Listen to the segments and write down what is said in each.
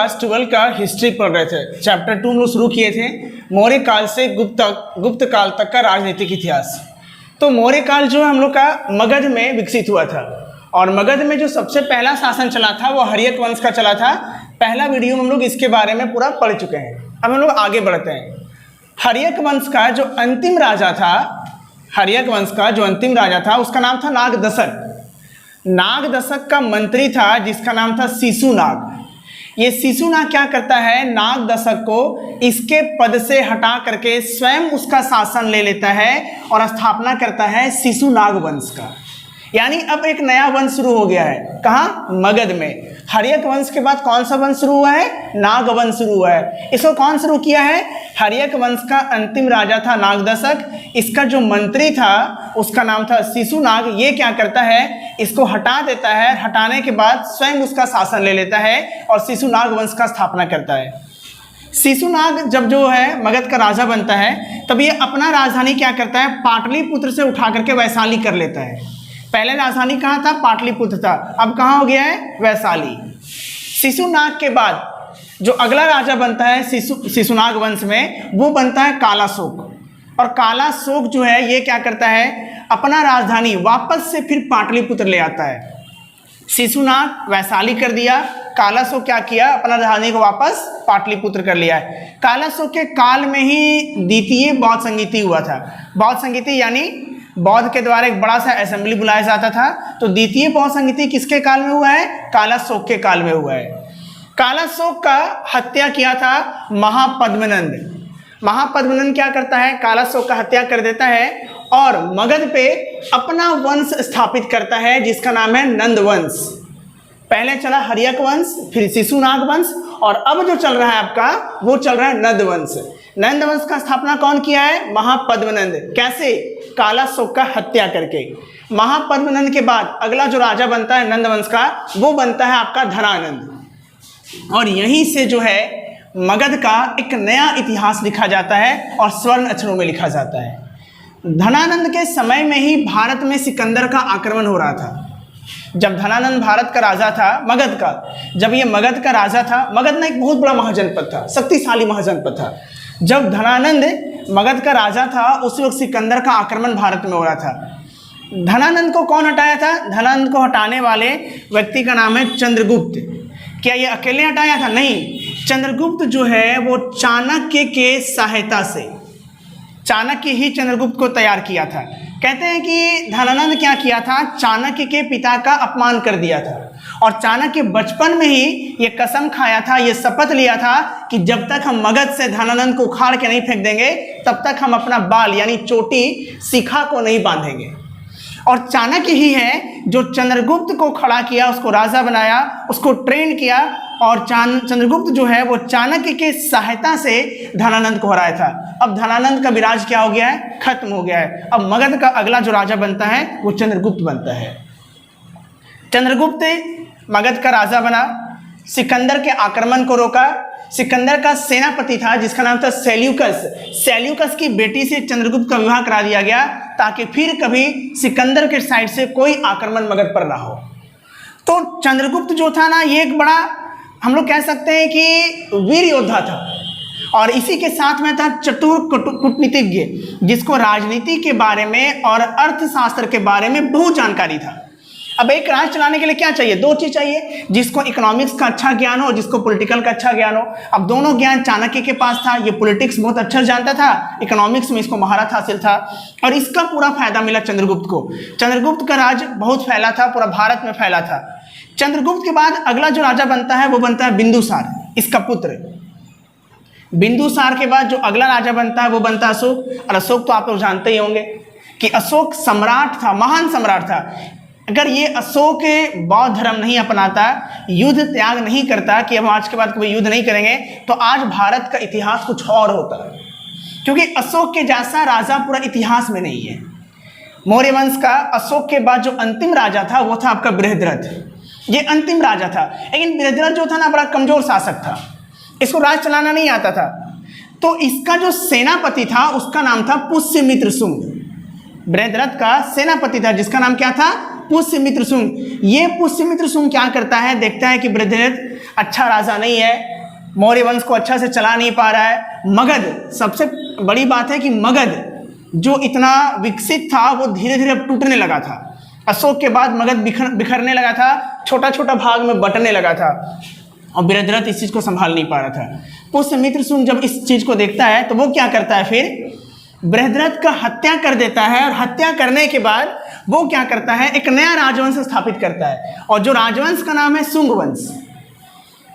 Class 12 का history पढ़ रहे थे। चैप्टर 2 हम लोग शुरू किए थे मौर्य काल से गुप्त काल तक का राजनीतिक इतिहास। तो मौर्य काल जो है हम लोग का मगध में विकसित हुआ था और मगध में जो सबसे पहला शासन चला था वो हर्यक वंश का चला था। पहला वीडियो में हम लोग इसके बारे में पूरा पढ़ चुके हैं। अब हम लोग आगे बढ़ते हैं। हर्यक वंश का जो अंतिम राजा था, हर्यक वंश का जो अंतिम राजा था उसका नाम था नागदशक। नागदशक का मंत्री था जिसका नाम था शिशुनाग। ये शिशुनाग क्या करता है, नागदशक को इसके पद से हटा करके स्वयं उसका शासन ले लेता है और स्थापना करता है शिशुनाग वंश का। यानी अब एक नया वंश शुरू हो गया है। कहाँ? मगध में। हर्यक वंश के बाद कौन सा वंश शुरू हुआ है? नाग वंश शुरू हुआ है। इसको कौन शुरू किया है? हर्यक वंश का अंतिम राजा था नागदशक। इसका जो मंत्री था उसका नाम था शिशुनाग। ये क्या करता है, इसको हटा देता है। हटाने के बाद स्वयं उसका शासन ले लेता है और शिशुनाग वंश का स्थापना करता है। शिशुनाग जब जो है मगध का राजा बनता है तब ये अपना राजधानी क्या करता है, पाटलिपुत्र से उठा करके वैशाली कर लेता है। पहले राजधानी कहाँ था? पाटलिपुत्र था। अब कहाँ हो गया है? वैशाली। शिशुनाग के बाद जो अगला राजा बनता है शिशुनाग वंश में वो बनता है कालाशोक। और कालाशोक जो है ये क्या करता है, अपना राजधानी वापस से फिर पाटलिपुत्र ले आता है। शिशुनाग वैशाली कर दिया, कालाशोक क्या किया, अपना राजधानी को वापस पाटलिपुत्र कर लिया है। कालाशोक के काल में ही द्वितीय बौद्ध संगीति हुआ था। बौद्ध संगीति यानी बौद्ध के द्वारा एक बड़ा सा असेंबली बुलाया जाता था। तो द्वितीय बौद्ध संगीति किसके काल में हुआ है? कालाशोक के काल में हुआ है। कालाशोक का हत्या किया था महापद्मनंद। महापद्मनंद क्या करता है, कालाशोक का हत्या कर देता है और मगध पे अपना वंश स्थापित करता है जिसका नाम है नंद वंश। पहले चला हर्यक वंश, फिर शिशुनाग वंश और अब जो चल रहा है आपका वो चल रहा है नंद वंश। नंद वंश का स्थापना कौन किया है? महापद्मनंद। कैसे? कालाशोक का हत्या करके। महापद्मनंद के बाद अगला जो राजा बनता है नंद वंश का वो बनता है आपका धनानंद। और यहीं से जो है मगध का एक नया इतिहास लिखा जाता है और स्वर्ण अक्षरों में लिखा जाता है। धनानंद के समय में ही भारत में सिकंदर का आक्रमण हो रहा था। जब धनानंद भारत का राजा था, मगध का, जब ये मगध का राजा था, मगध ना एक बहुत बड़ा महाजनपद था, शक्तिशाली महाजनपद था। जब धनानंद मगध का राजा था उस वक्त सिकंदर का आक्रमण भारत में हो रहा था। धनानंद को कौन हटाया था? धनानंद को हटाने वाले व्यक्ति का नाम है चंद्रगुप्त। क्या ये अकेले हटाया था? नहीं, चंद्रगुप्त जो है वो चाणक्य के सहायता से, चाणक्य ही चंद्रगुप्त को तैयार किया था। कहते हैं कि धनानंद क्या किया था, चाणक्य के पिता का अपमान कर दिया था और चाणक्य बचपन में ही ये कसम खाया था, ये शपथ लिया था कि जब तक हम मगध से धनानंद को उखाड़ के नहीं फेंक देंगे तब तक हम अपना बाल यानी चोटी शिखा को नहीं बांधेंगे। और चाणक्य ही है जो चंद्रगुप्त को खड़ा किया, उसको राजा बनाया, उसको ट्रेन किया और चंद्रगुप्त जो है वो चाणक्य के सहायता से धनानंद को हराया था। अब धनानंद का विराज क्या हो गया है? खत्म हो गया है। अब मगध का अगला जो राजा बनता है वो चंद्रगुप्त बनता है। चंद्रगुप्त मगध का राजा बना, सिकंदर के आक्रमण को रोका। सिकंदर का सेनापति था जिसका नाम था सेल्यूकस। सेल्यूकस की बेटी से चंद्रगुप्त का विवाह करा दिया गया ताकि फिर कभी सिकंदर के साइड से कोई आक्रमण मगध पर ना हो। तो चंद्रगुप्त जो था ना ये एक बड़ा, हम लोग कह सकते हैं कि वीर योद्धा था और इसी के साथ में था चतुर कूटनीतिज्ञ जिसको राजनीति के बारे में और अर्थशास्त्र के बारे में बहुत जानकारी था। अब एक राज चलाने के लिए क्या चाहिए? दो चीज चाहिए, जिसको इकोनॉमिक्स का अच्छा ज्ञान हो, जिसको पॉलिटिकल का अच्छा ज्ञान हो। अब दोनों ज्ञान चाणक्य के पास था। ये पॉलिटिक्स बहुत अच्छा जानता था, इकोनॉमिक्स में इसको महारत हासिल था और इसका पूरा फायदा मिला चंद्रगुप्त को। चंद्रगुप्त का राज बहुत फैला था, पूरा भारत में फैला था। चंद्रगुप्त के बाद अगला जो राजा बनता है वो बनता है बिंदुसार, इसका पुत्र। बिंदुसार के बाद जो अगला राजा बनता है वो बनता है अशोक। और अशोक तो आप लोग जानते ही होंगे कि अशोक सम्राट था, महान सम्राट था। अगर ये अशोक बौद्ध धर्म नहीं अपनाता, युद्ध त्याग नहीं करता कि हम आज के बाद कभी युद्ध नहीं करेंगे, तो आज भारत का इतिहास कुछ और होता। क्योंकि अशोक के जैसा राजा पूरा इतिहास में नहीं है। मौर्य वंश का अशोक के बाद जो अंतिम राजा था वो था आपका बृहद्रथ। ये अंतिम राजा था, लेकिन बृहद्रथ जो था ना बड़ा कमजोर शासक था, इसको राज चलाना नहीं आता था। तो इसका जो सेनापति था उसका नाम था पुष्यमित्र शुंग। बृहद्रथ का सेनापति था जिसका नाम क्या था? पुष्यमित्र शुंग। ये पुष्यमित्र शुंग क्या करता है, देखता है कि वृद्धरथ अच्छा राजा नहीं है, मौर्य वंश को अच्छा से चला नहीं पा रहा है। मगध, सबसे बड़ी बात है कि मगध जो इतना विकसित था वो धीरे धीरे अब टूटने लगा था। अशोक के बाद मगध बिखरने लगा था, छोटा छोटा भाग में बंटने लगा था और वृद्धरथ इस चीज़ को संभाल नहीं पा रहा था। पुष्यमित्र शुंग जब इस चीज़ को देखता है तो वो क्या करता है, फिर वृद्धरथ का हत्या कर देता है और हत्या करने के बाद वो क्या करता है, एक नया राजवंश स्थापित करता है और जो राजवंश का नाम है शुंग वंश।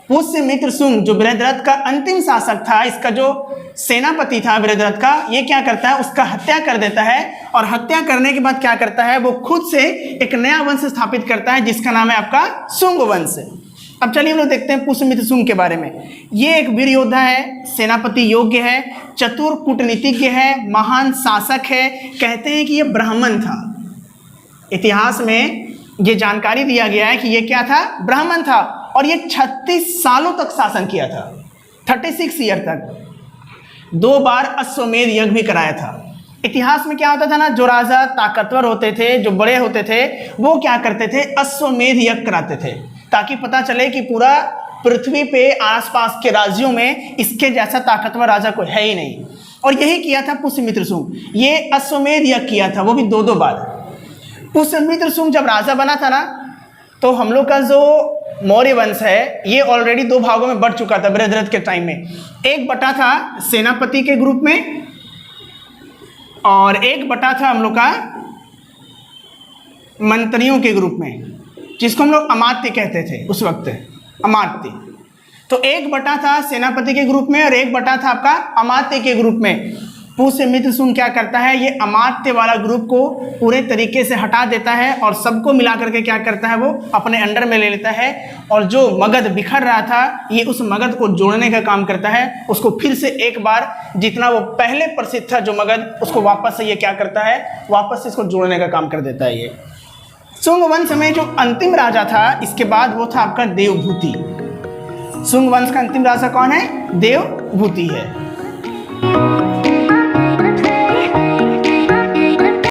पुष्यमित्र शुंग जो वृद्धरथ का अंतिम शासक था, इसका जो सेनापति था वृद्धरथ का, ये क्या करता है, उसका हत्या कर देता है और हत्या करने के बाद क्या करता है, वो खुद से एक नया वंश स्थापित करता है जिसका नाम है आपका शुंग वंश। अब चलिए हम लोग देखते हैं पुष्यमित्र शुंग के बारे में। ये एक वीर योद्धा है, सेनापति योग्य है, चतुर कूटनीतिज्ञ है, महान शासक है। कहते हैं कि ये ब्राह्मण था। इतिहास में ये जानकारी दिया गया है कि ये क्या था, ब्राह्मण था और ये 36 सालों तक शासन किया था, 36 ईयर तक। 2 बार अश्वमेध यज्ञ भी कराया था। इतिहास में क्या होता था ना, जो राजा ताकतवर होते थे, जो बड़े होते थे, वो क्या करते थे, अश्वमेध यज्ञ कराते थे ताकि पता चले कि पूरा पृथ्वी पे आसपास के राज्यों में इसके जैसा ताकतवर राजा कोई है ही नहीं। और यही किया था पुष्यमित्र शुंग, ये अश्वमेध यज्ञ किया था, वो भी 2-2 बार। पुष्यमित्र शुंग जब राजा बना था ना, तो हम लोग का जो मौर्य वंश है ये ऑलरेडी 2 भागों में बढ़ चुका था वृद्धरथ के टाइम में। एक बटा था सेनापति के ग्रुप में और एक बटा था हम लोग का मंत्रियों के ग्रुप में, जिसको हम लोग अमात्य कहते थे उस वक्त, अमात्य। तो एक बटा था सेनापति के ग्रुप में और एक बटा था आपका अमात्य के ग्रुप में। पुष्यमित्र शुंग क्या करता है, ये अमात्य वाला ग्रुप को पूरे तरीके से हटा देता है और सबको मिला करके क्या करता है, वो अपने अंडर में ले लेता है और जो मगध बिखर रहा था, ये उस मगध को जोड़ने का काम करता है। उसको फिर से एक बार जितना वो पहले प्रसिद्ध था जो मगध, उसको वापस से ये क्या करता है, वापस से इसको जोड़ने का काम कर देता है। ये शुंग वंश में जो अंतिम राजा था, इसके बाद वो था आपका देवभूति। शुंग वंश का अंतिम राजा कौन है, देवभूति है।